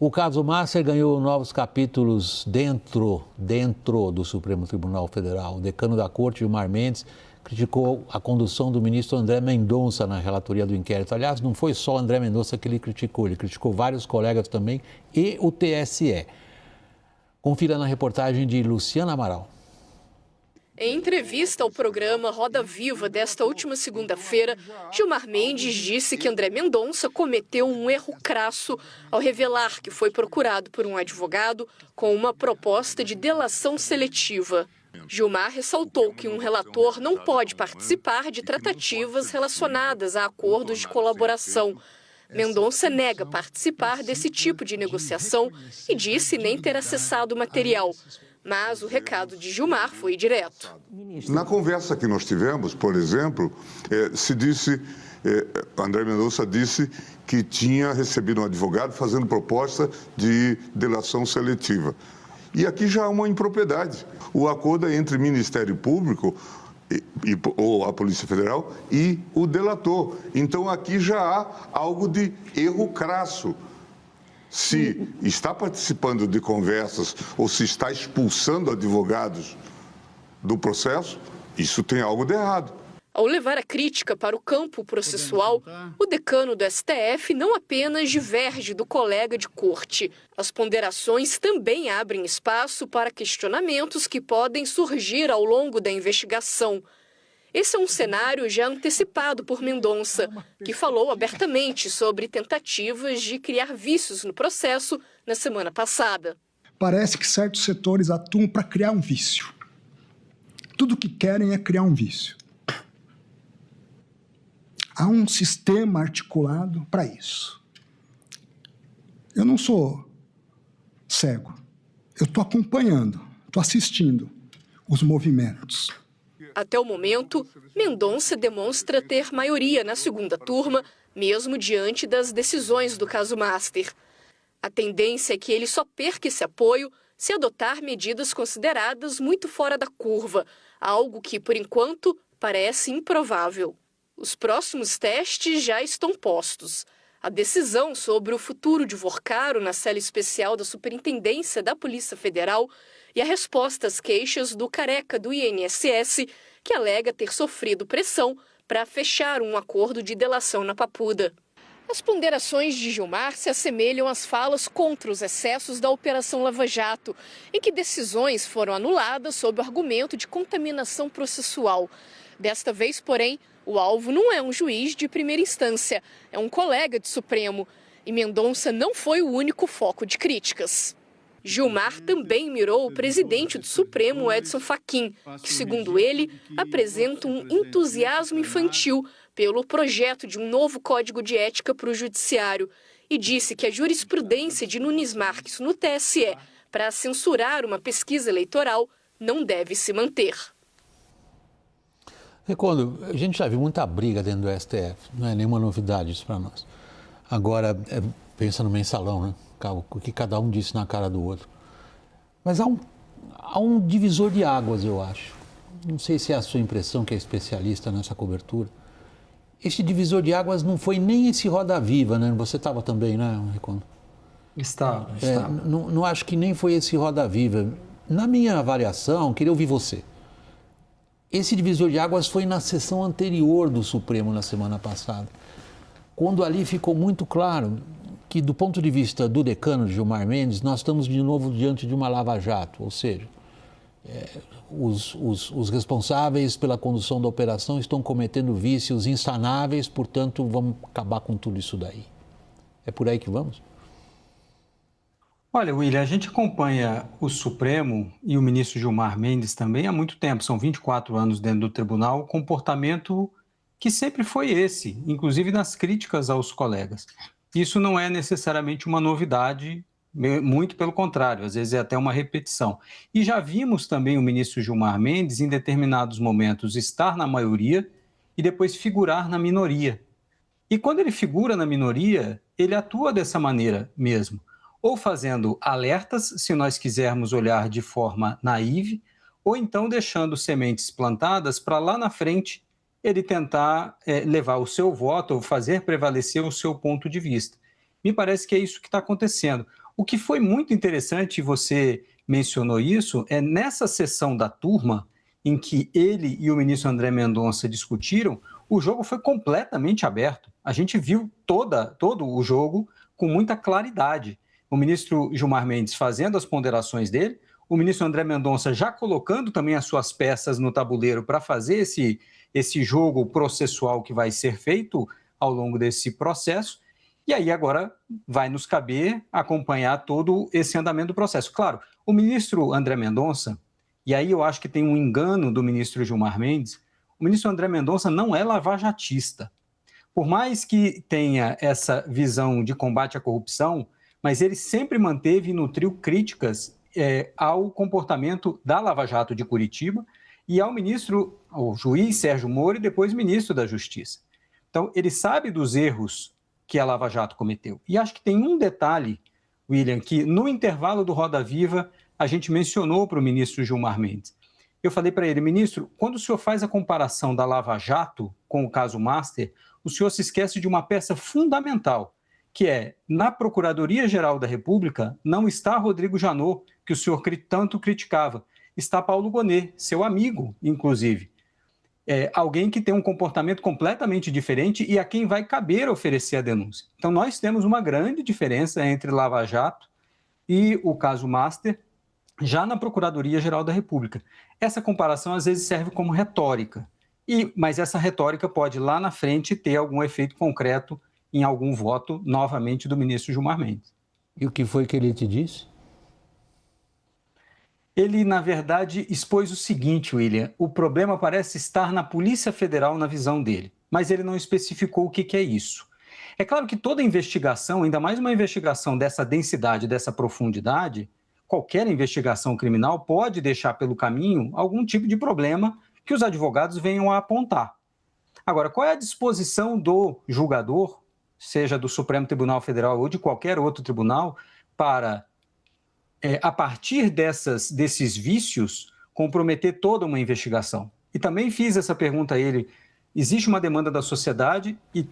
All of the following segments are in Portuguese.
O caso Master ganhou novos capítulos dentro do Supremo Tribunal Federal. O decano da Corte, Gilmar Mendes, criticou a condução do ministro André Mendonça na relatoria do inquérito. Aliás, não foi só André Mendonça que ele criticou vários colegas também e o TSE. Confira na reportagem de Luciana Amaral. Em entrevista ao programa Roda Viva desta última segunda-feira, Gilmar Mendes disse que André Mendonça cometeu um erro crasso ao revelar que foi procurado por um advogado com uma proposta de delação seletiva. Gilmar ressaltou que um relator não pode participar de tratativas relacionadas a acordos de colaboração. Mendonça nega participar desse tipo de negociação e disse nem ter acessado o material. Mas o recado de Gilmar foi direto. Na conversa que nós tivemos, por exemplo, André Mendonça disse que tinha recebido um advogado fazendo proposta de delação seletiva. E aqui já há uma impropriedade. O acordo é entre o Ministério Público ou a Polícia Federal e o delator. Então aqui já há algo de erro crasso. Se está participando de conversas ou se está expulsando advogados do processo, isso tem algo de errado. Ao levar a crítica para o campo processual, o decano do STF não apenas diverge do colega de corte. As ponderações também abrem espaço para questionamentos que podem surgir ao longo da investigação. Esse é um cenário já antecipado por Mendonça, que falou abertamente sobre tentativas de criar vícios no processo na semana passada. Parece que certos setores atuam para criar um vício. Tudo que querem é criar um vício. Há um sistema articulado para isso. Eu não sou cego. Eu estou acompanhando, estou assistindo os movimentos. Até o momento, Mendonça demonstra ter maioria na segunda turma, mesmo diante das decisões do caso Master. A tendência é que ele só perca esse apoio se adotar medidas consideradas muito fora da curva, algo que, por enquanto, parece improvável. Os próximos testes já estão postos. A decisão sobre o futuro de Vorcaro na cela especial da Superintendência da Polícia Federal e a resposta às queixas do careca do INSS, que alega ter sofrido pressão para fechar um acordo de delação na Papuda. As ponderações de Gilmar se assemelham às falas contra os excessos da Operação Lava Jato, em que decisões foram anuladas sob o argumento de contaminação processual. Desta vez, porém, o alvo não é um juiz de primeira instância, é um colega de Supremo. E Mendonça não foi o único foco de críticas. Gilmar também mirou o presidente do Supremo, Edson Fachin, que, segundo ele, apresenta um entusiasmo infantil pelo projeto de um novo código de ética para o judiciário e disse que a jurisprudência de Nunes Marques no TSE para censurar uma pesquisa eleitoral não deve se manter. Recondo, a gente já viu muita briga dentro do STF, não é nenhuma novidade isso para nós. Agora, pensa no mensalão, né? O que cada um disse na cara do outro. Mas há um divisor de águas, eu acho. Não sei se é a sua impressão, que é especialista nessa cobertura. Esse divisor de águas não foi nem esse Roda Viva, né? Você estava também, né, Recondo? Estava. Não acho que nem foi esse Roda Viva. Na minha avaliação, queria ouvir você. Esse divisor de águas foi na sessão anterior do Supremo, na semana passada, quando ali ficou muito claro que, do ponto de vista do decano Gilmar Mendes, nós estamos de novo diante de uma lava-jato, ou seja, os responsáveis pela condução da operação estão cometendo vícios insanáveis, portanto, vamos acabar com tudo isso daí. É por aí que vamos? Olha, William, a gente acompanha o Supremo e o ministro Gilmar Mendes também há muito tempo, são 24 anos dentro do tribunal, comportamento que sempre foi esse, inclusive nas críticas aos colegas. Isso não é necessariamente uma novidade, muito pelo contrário, às vezes é até uma repetição. E já vimos também o ministro Gilmar Mendes, em determinados momentos, estar na maioria e depois figurar na minoria. E quando ele figura na minoria, ele atua dessa maneira mesmo, ou fazendo alertas, se nós quisermos olhar de forma naive, ou então deixando sementes plantadas para lá na frente ele tentar levar o seu voto ou fazer prevalecer o seu ponto de vista. Me parece que é isso que está acontecendo. O que foi muito interessante, você mencionou isso, é nessa sessão da turma em que ele e o ministro André Mendonça discutiram, o jogo foi completamente aberto. A gente viu todo o jogo com muita claridade. O ministro Gilmar Mendes fazendo as ponderações dele, o ministro André Mendonça já colocando também as suas peças no tabuleiro para fazer esse jogo processual que vai ser feito ao longo desse processo. E aí agora vai nos caber acompanhar todo esse andamento do processo. Claro, o ministro André Mendonça, e aí eu acho que tem um engano do ministro Gilmar Mendes, o ministro André Mendonça não é lavajatista. Por mais que tenha essa visão de combate à corrupção, mas ele sempre manteve e nutriu críticas ao comportamento da Lava Jato de Curitiba e ao juiz Sérgio Moro e depois ministro da Justiça. Então, ele sabe dos erros que a Lava Jato cometeu. E acho que tem um detalhe, William, que no intervalo do Roda Viva a gente mencionou para o ministro Gilmar Mendes. Eu falei para ele, ministro, quando o senhor faz a comparação da Lava Jato com o caso Master, o senhor se esquece de uma peça fundamental, que é, na Procuradoria-Geral da República, não está Rodrigo Janot, que o senhor tanto criticava, está Paulo Gonet, seu amigo, inclusive. Alguém que tem um comportamento completamente diferente e a quem vai caber oferecer a denúncia. Então, nós temos uma grande diferença entre Lava Jato e o caso Master, já na Procuradoria-Geral da República. Essa comparação, às vezes, serve como retórica, mas essa retórica pode, lá na frente, ter algum efeito concreto em algum voto, novamente, do ministro Gilmar Mendes. E o que foi que ele te disse? Ele, na verdade, expôs o seguinte, William, o problema parece estar na Polícia Federal na visão dele, mas ele não especificou o que é isso. É claro que toda investigação, ainda mais uma investigação dessa densidade, dessa profundidade, qualquer investigação criminal pode deixar pelo caminho algum tipo de problema que os advogados venham a apontar. Agora, qual é a disposição do julgador, seja do Supremo Tribunal Federal ou de qualquer outro tribunal, para, a partir desses vícios, comprometer toda uma investigação? E também fiz essa pergunta a ele, existe uma demanda da sociedade, e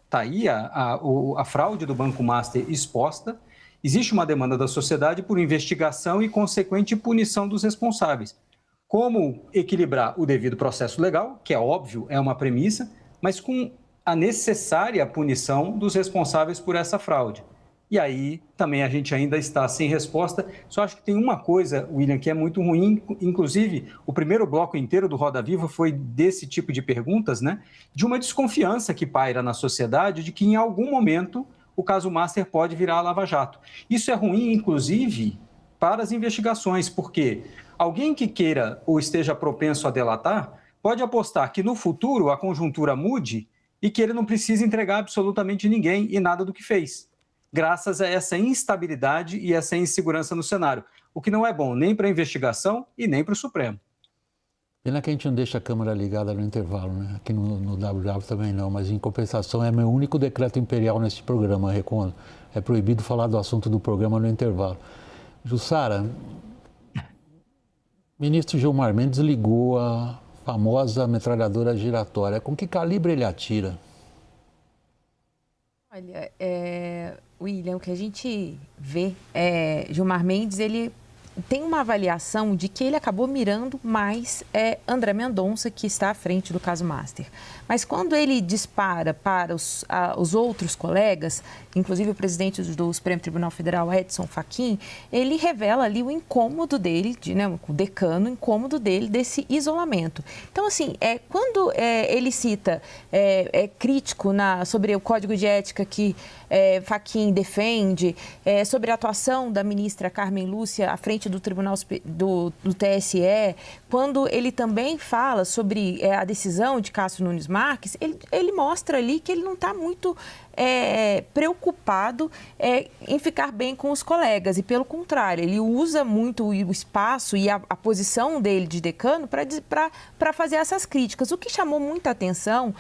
está aí a fraude do Banco Master exposta, existe uma demanda da sociedade por investigação e consequente punição dos responsáveis. Como equilibrar o devido processo legal, que é óbvio, é uma premissa, mas com a necessária punição dos responsáveis por essa fraude. E aí também a gente ainda está sem resposta. Só acho que tem uma coisa, William, que é muito ruim, inclusive o primeiro bloco inteiro do Roda Viva foi desse tipo de perguntas, né? De uma desconfiança que paira na sociedade de que em algum momento o caso Master pode virar a Lava Jato. Isso é ruim, inclusive, para as investigações, porque alguém que queira ou esteja propenso a delatar pode apostar que no futuro a conjuntura mude e que ele não precisa entregar absolutamente ninguém e nada do que fez, graças a essa instabilidade e essa insegurança no cenário, o que não é bom nem para a investigação e nem para o Supremo. Pena que a gente não deixa a câmera ligada no intervalo, né? Aqui no WW também não, mas em compensação é meu único decreto imperial nesse programa, Recondo. É proibido falar do assunto do programa no intervalo. Jussara, ministro Gilmar Mendes ligou a famosa metralhadora giratória. Com que calibre ele atira? Olha, William, o que a gente vê Gilmar Mendes, ele tem uma avaliação de que ele acabou mirando mais André Mendonça, que está à frente do caso Master. Mas quando ele dispara para os outros colegas, inclusive o presidente do Supremo Tribunal Federal, Edson Fachin, ele revela ali o incômodo dele, o decano, o incômodo dele desse isolamento. Então, assim, quando ele cita crítico sobre o código de ética que Fachin defende, sobre a atuação da ministra Carmen Lúcia à frente do Tribunal do TSE, quando ele também fala sobre a decisão de Cássio Nunes Marques, ele mostra ali que ele não está muito preocupado em ficar bem com os colegas e, pelo contrário, ele usa muito o espaço e a posição dele de decano para fazer essas críticas. O que chamou muita atenção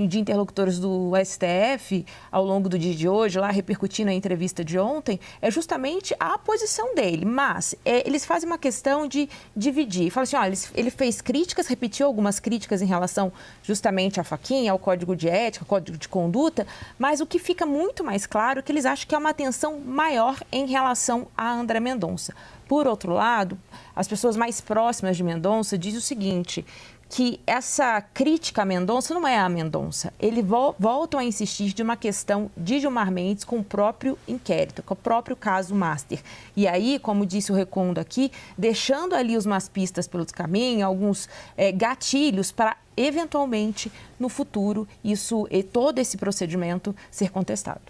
de interlocutores do STF ao longo do dia de hoje, lá repercutindo a entrevista de ontem, é justamente a posição dele. Mas eles fazem uma questão de dividir. Falam assim, olha, ele fez críticas, repetiu algumas críticas em relação justamente a Fachin, ao Código de Ética, ao Código de Conduta, Mas o que fica muito mais claro é que eles acham que é uma atenção maior em relação a André Mendonça. Por outro lado, as pessoas mais próximas de Mendonça dizem o seguinte, que essa crítica a Mendonça não é a Mendonça. Eles voltam a insistir de uma questão de Gilmar Mendes com o próprio inquérito, com o próprio caso Master. E aí, como disse o Recondo aqui, deixando ali umas pistas pelo caminho, alguns gatilhos para, eventualmente, no futuro, todo esse procedimento ser contestado.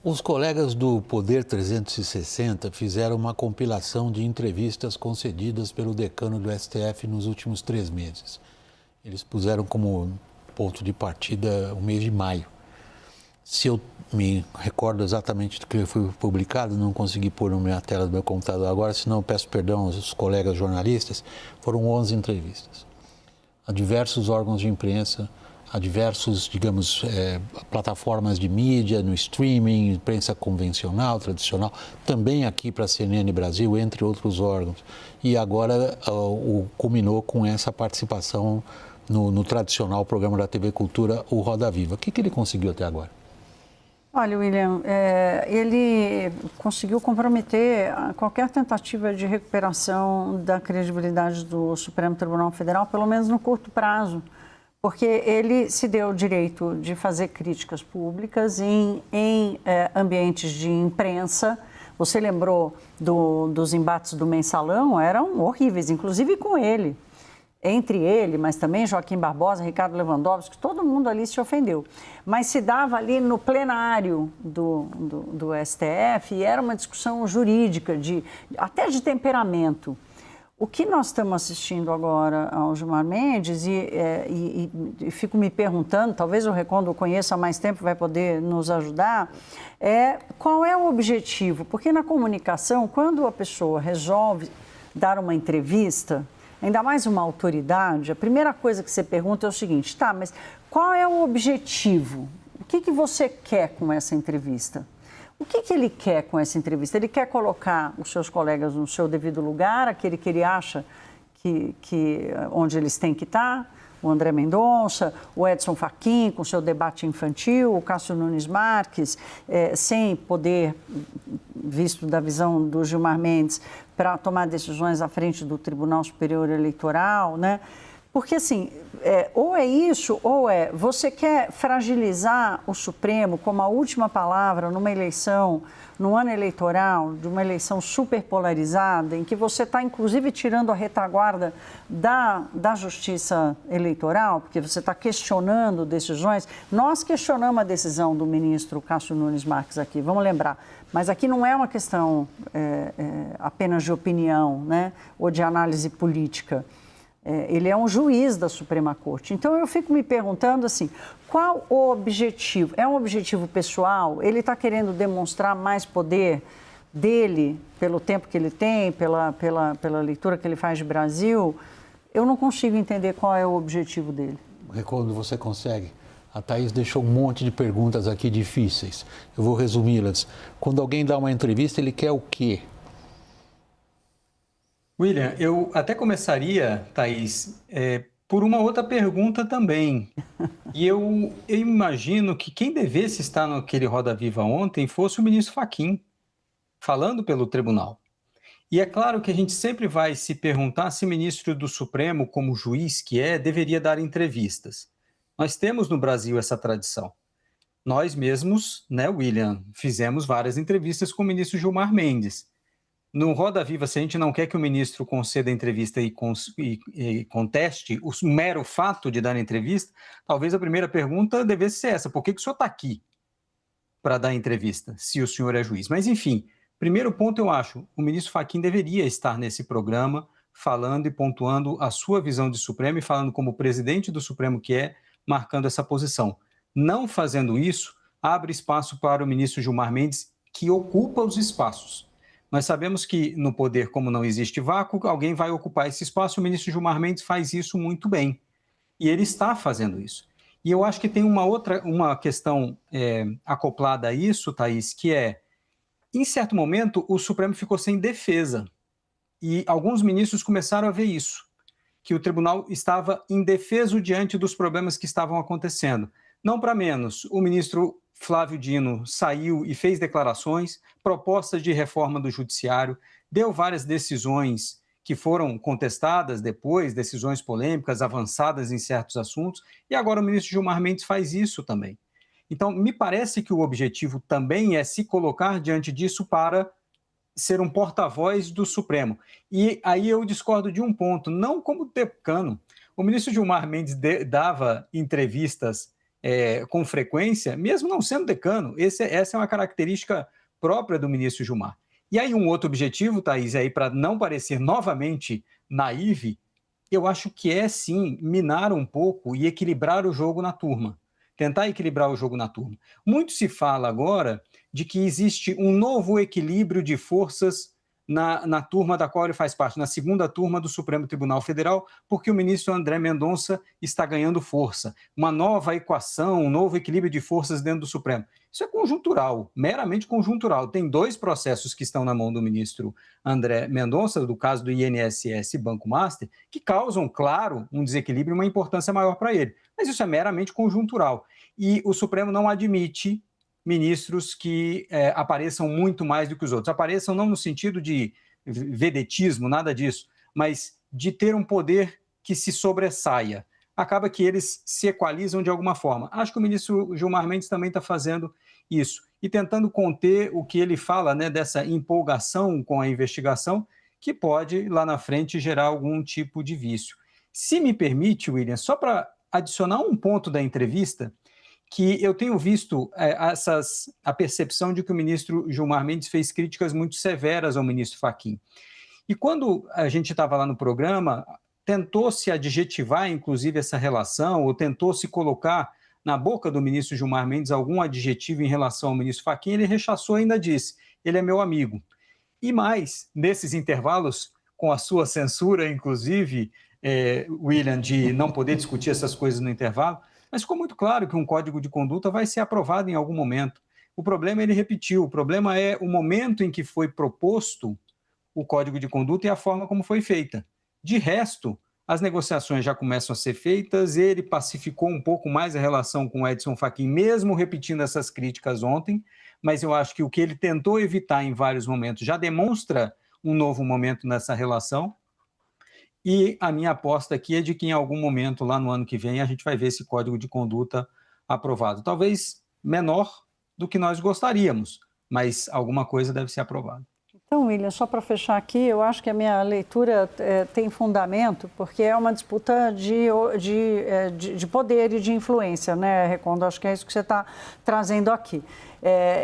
Os colegas do Poder 360 fizeram uma compilação de entrevistas concedidas pelo decano do STF nos últimos 3 meses. Eles puseram como ponto de partida o mês de maio. Se eu me recordo exatamente do que foi publicado, não consegui pôr na minha tela do meu computador agora, senão eu peço perdão aos colegas jornalistas, foram 11 entrevistas a diversos órgãos de imprensa, a diversos, digamos, plataformas de mídia, no streaming, imprensa convencional, tradicional, também aqui para a CNN Brasil, entre outros órgãos. E agora culminou com essa participação no tradicional programa da TV Cultura, o Roda Viva. O que ele conseguiu até agora? Olha, William, ele conseguiu comprometer qualquer tentativa de recuperação da credibilidade do Supremo Tribunal Federal, pelo menos no curto prazo, porque ele se deu o direito de fazer críticas públicas em ambientes de imprensa. Você lembrou dos embates do Mensalão? Eram horríveis, inclusive com ele. Entre ele, mas também Joaquim Barbosa, Ricardo Lewandowski, todo mundo ali se ofendeu. Mas se dava ali no plenário do STF e era uma discussão jurídica, até de temperamento. O que nós estamos assistindo agora ao Gilmar Mendes, e fico me perguntando, talvez o Recondo conheça há mais tempo, vai poder nos ajudar, qual é o objetivo? Porque na comunicação, quando a pessoa resolve dar uma entrevista, ainda mais uma autoridade, a primeira coisa que você pergunta é o seguinte, tá, mas qual é o objetivo? O que você quer com essa entrevista? O que ele quer com essa entrevista? Ele quer colocar os seus colegas no seu devido lugar, aquele que ele acha onde eles têm que estar, o André Mendonça, o Edson Fachin com seu debate infantil, o Cássio Nunes Marques, sem poder, visto da visão do Gilmar Mendes, para tomar decisões à frente do Tribunal Superior Eleitoral, né? Porque, assim, ou é isso, ou você quer fragilizar o Supremo como a última palavra numa eleição, no ano eleitoral, de uma eleição super polarizada, em que você está, inclusive, tirando a retaguarda da justiça eleitoral, porque você está questionando decisões. Nós questionamos a decisão do ministro Cássio Nunes Marques aqui, vamos lembrar. Mas aqui não é uma questão apenas de opinião, né, ou de análise política. Ele é um juiz da Suprema Corte. Então, eu fico me perguntando assim, qual o objetivo? É um objetivo pessoal? Ele está querendo demonstrar mais poder dele, pelo tempo que ele tem, pela leitura que ele faz de Brasil? Eu não consigo entender qual é o objetivo dele. Recondo, você consegue? A Thaís deixou um monte de perguntas aqui difíceis. Eu vou resumi-las. Quando alguém dá uma entrevista, ele quer o quê? William, eu até começaria, Thaís, por uma outra pergunta também. E eu imagino que quem devesse estar naquele Roda Viva ontem fosse o ministro Fachin, falando pelo tribunal. E é claro que a gente sempre vai se perguntar se o ministro do Supremo, como juiz que deveria dar entrevistas. Nós temos no Brasil essa tradição. Nós mesmos, né, William, fizemos várias entrevistas com o ministro Gilmar Mendes. No Roda Viva, se a gente não quer que o ministro conceda entrevista e conteste o mero fato de dar entrevista, talvez a primeira pergunta devesse ser essa: por que o senhor está aqui para dar entrevista, se o senhor é juiz? Mas, enfim, primeiro ponto, eu acho, o ministro Fachin deveria estar nesse programa falando e pontuando a sua visão de Supremo e falando como presidente do Supremo que marcando essa posição. Não fazendo isso, abre espaço para o ministro Gilmar Mendes, que ocupa os espaços. Nós sabemos que no poder, como não existe vácuo, alguém vai ocupar esse espaço. O ministro Gilmar Mendes faz isso muito bem. E ele está fazendo isso. E eu acho que tem uma questão acoplada a isso, Thaís, que em certo momento, o Supremo ficou sem defesa. E alguns ministros começaram a ver isso, que o tribunal estava indefeso diante dos problemas que estavam acontecendo. Não para menos, o ministro Flávio Dino saiu e fez declarações, propostas de reforma do judiciário, deu várias decisões que foram contestadas depois, decisões polêmicas, avançadas em certos assuntos, e agora o ministro Gilmar Mendes faz isso também. Então, me parece que o objetivo também é se colocar diante disso para ser um porta-voz do Supremo. E aí eu discordo de um ponto, não como decano. O ministro Gilmar Mendes dava entrevistas com frequência, mesmo não sendo decano. Essa é uma característica própria do ministro Gilmar. E aí um outro objetivo, Thaís, aí para não parecer novamente naive, eu acho que é sim minar um pouco e equilibrar o jogo na turma. Tentar equilibrar o jogo na turma. Muito se fala agora de que existe um novo equilíbrio de forças na turma da qual ele faz parte, na segunda turma do Supremo Tribunal Federal, porque o ministro André Mendonça está ganhando força. Uma nova equação, um novo equilíbrio de forças dentro do Supremo. Isso é conjuntural, meramente conjuntural. Tem 2 processos que estão na mão do ministro André Mendonça, do caso do INSS e Banco Master, que causam, claro, um desequilíbrio e uma importância maior para ele. Mas isso é meramente conjuntural. E o Supremo não admite ministros que apareçam muito mais do que os outros. Apareçam não no sentido de vedetismo, nada disso, mas de ter um poder que se sobressaia. Acaba que eles se equalizam de alguma forma. Acho que o ministro Gilmar Mendes também está fazendo isso e tentando conter o que ele fala, né, dessa empolgação com a investigação, que pode, lá na frente, gerar algum tipo de vício. Se me permite, William, só para adicionar um ponto da entrevista, que eu tenho visto a percepção de que o ministro Gilmar Mendes fez críticas muito severas ao ministro Fachin. E quando a gente estava lá no programa, tentou-se adjetivar, inclusive, essa relação, ou tentou-se colocar na boca do ministro Gilmar Mendes algum adjetivo em relação ao ministro Fachin, ele rechaçou e ainda disse, ele é meu amigo. E mais, nesses intervalos, com a sua censura, inclusive, William, de não poder discutir essas coisas no intervalo, mas ficou muito claro que um código de conduta vai ser aprovado em algum momento. O problema, ele repetiu, o problema é o momento em que foi proposto o código de conduta e a forma como foi feita. De resto, as negociações já começam a ser feitas, ele pacificou um pouco mais a relação com o Edson Fachin, mesmo repetindo essas críticas ontem, mas eu acho que o que ele tentou evitar em vários momentos já demonstra um novo momento nessa relação. E a minha aposta aqui é de que em algum momento, lá no ano que vem, a gente vai ver esse código de conduta aprovado. Talvez menor do que nós gostaríamos, mas alguma coisa deve ser aprovada. Então, William, só para fechar aqui, eu acho que a minha leitura tem fundamento, porque é uma disputa de poder e de influência, né, Recondo? Acho que é isso que você está trazendo aqui.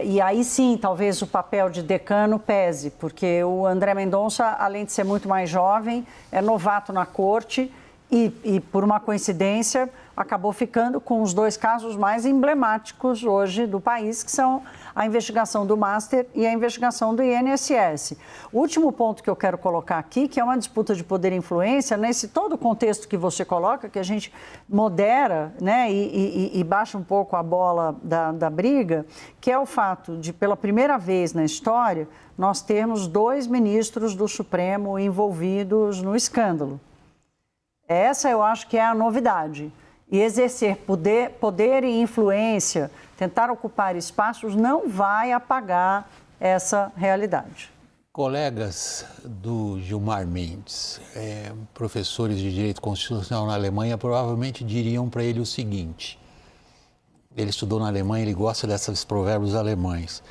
E aí sim, talvez o papel de decano pese, porque o André Mendonça, além de ser muito mais jovem, é novato na corte e por uma coincidência, acabou ficando com os 2 casos mais emblemáticos hoje do país, que são a investigação do Master e a investigação do INSS. O último ponto que eu quero colocar aqui, que é uma disputa de poder e influência, nesse todo o contexto que você coloca, que a gente modera, né, e baixa um pouco a bola da briga, que é o fato de, pela primeira vez na história, nós termos 2 ministros do Supremo envolvidos no escândalo. Essa eu acho que é a novidade. E exercer poder e influência, tentar ocupar espaços, não vai apagar essa realidade. Colegas do Gilmar Mendes, professores de direito constitucional na Alemanha, provavelmente diriam para ele o seguinte: ele estudou na Alemanha, ele gosta desses provérbios alemães.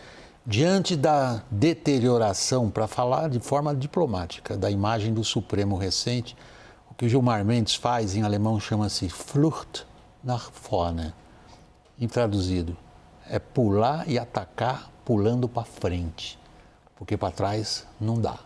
Diante da deterioração, para falar de forma diplomática, da imagem do Supremo recente, o que o Gilmar Mendes faz em alemão chama-se Flucht nach vorne. Em traduzido, é pular e atacar pulando para frente, porque para trás não dá.